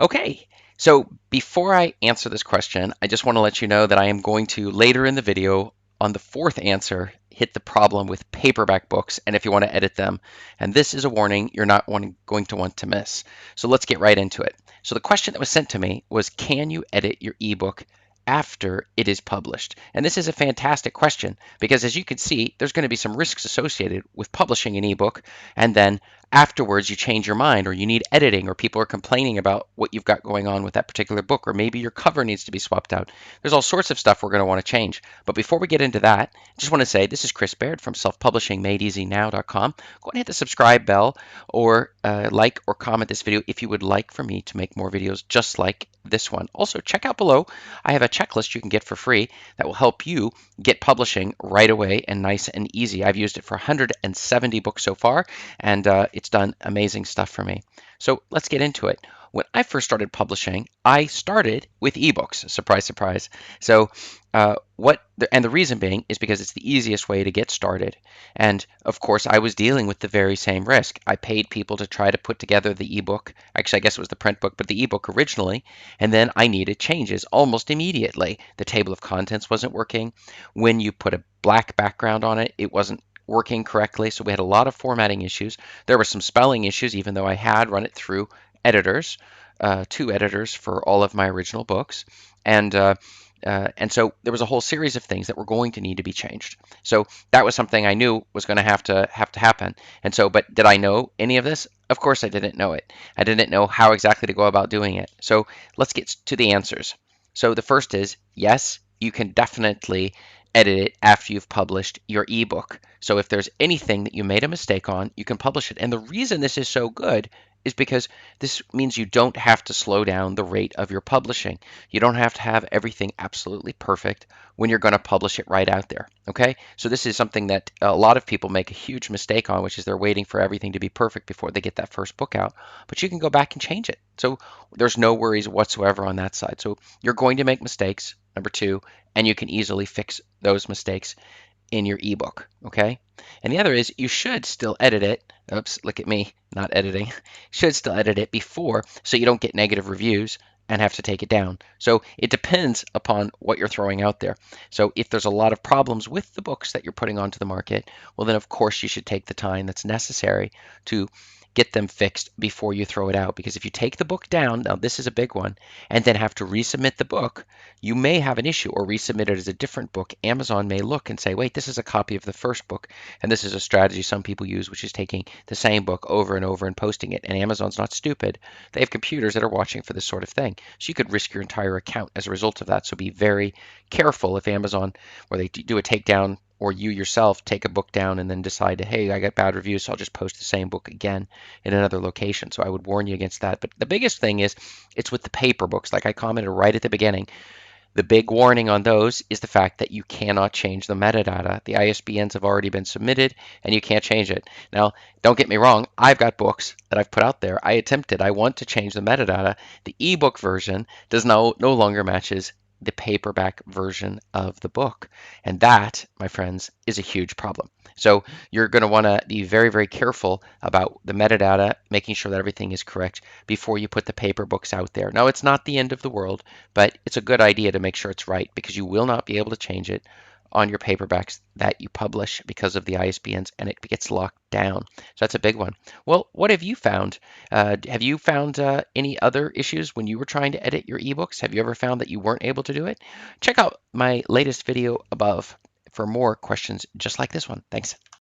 Okay, so before I answer this question, I just want to let you know that I am going to later in the video on the fourth answer hit the problem with paperback books and if you want to edit them. And this is a warning you're not going to want to miss. So let's get right into it. So the question that was sent to me was, can you edit your ebook after it is published? And this is a fantastic question because, as you can see, there's going to be some risks associated with publishing an ebook and then afterwards you change your mind or you need editing or people are complaining about what you've got going on with that particular book or maybe your cover needs to be swapped out. There's all sorts of stuff we're going to want to change. But before we get into that, I just want to say this is Chris Baird from selfpublishingmadeeasynow.com. Go and hit the subscribe bell or like or comment this video if you would like for me to make more videos just like this one. Also, check out below. I have a checklist you can get for free that will help you get publishing right away and nice and easy. I've used it for 170 books so far, and it's done amazing stuff for me. So let's get into it. When I first started publishing, I started with ebooks. Surprise, surprise. So the reason being is because it's the easiest way to get started. And of course, I was dealing with the very same risk. I paid people to try to put together the ebook. Actually, I guess it was the print book, but the ebook originally. And then I needed changes almost immediately. The table of contents wasn't working. When you put a black background on it, it wasn't working correctly. So we had a lot of formatting issues. There were some spelling issues, even though I had run it through editors, two editors for all of my original books. And so there was a whole series of things that were going to need to be changed. So that was something I knew was going to have to happen. And so, but did I know any of this? Of course I didn't know it. I didn't know how exactly to go about doing it. So let's get to the answers. So the first is, yes, you can definitely edit it after you've published your ebook. So if there's anything that you made a mistake on, you can publish it. And the reason this is so good is because this means you don't have to slow down the rate of your publishing. You don't have to have everything absolutely perfect when you're going to publish it right out there. Okay, so this is something that a lot of people make a huge mistake on, which is they're waiting for everything to be perfect before they get that first book out. But you can go back and change it. So there's no worries whatsoever on that side. So you're going to make mistakes, number two, and you can easily fix those mistakes in your ebook, okay? And the other is you should still edit it. Oops, look at me, not editing. Should still edit it before so you don't get negative reviews and have to take it down. So it depends upon what you're throwing out there. So if there's a lot of problems with the books that you're putting onto the market, well then of course you should take the time that's necessary to get them fixed before you throw it out. Because if you take the book down, now this is a big one, and then have to resubmit the book, you may have an issue or resubmit it as a different book. Amazon may look and say, wait, this is a copy of the first book. And this is a strategy some people use, which is taking the same book over and over and posting it. And Amazon's not stupid. They have computers that are watching for this sort of thing. So you could risk your entire account as a result of that. So be very careful if Amazon, or they do a takedown, or you yourself take a book down and then decide to, hey, I got bad reviews, so I'll just post the same book again in another location. So I would warn you against that. But the biggest thing is it's with the paper books. Like I commented right at the beginning, the big warning on those is the fact that you cannot change the metadata. The ISBNs have already been submitted and you can't change it. Now, don't get me wrong, I've got books that I've put out there. I want to change the metadata. The ebook version does no longer matches the paperback version of the book. And that, my friends, is a huge problem. So you're going to want to be very, very careful about the metadata, making sure that everything is correct before you put the paper books out there. Now, it's not the end of the world, but it's a good idea to make sure it's right because you will not be able to change it on your paperbacks that you publish because of the ISBNs and it gets locked down. So that's a big one. Well, what have you found? Have you found any other issues when you were trying to edit your ebooks? Have you ever found that you weren't able to do it? Check out my latest video above for more questions just like this one. Thanks.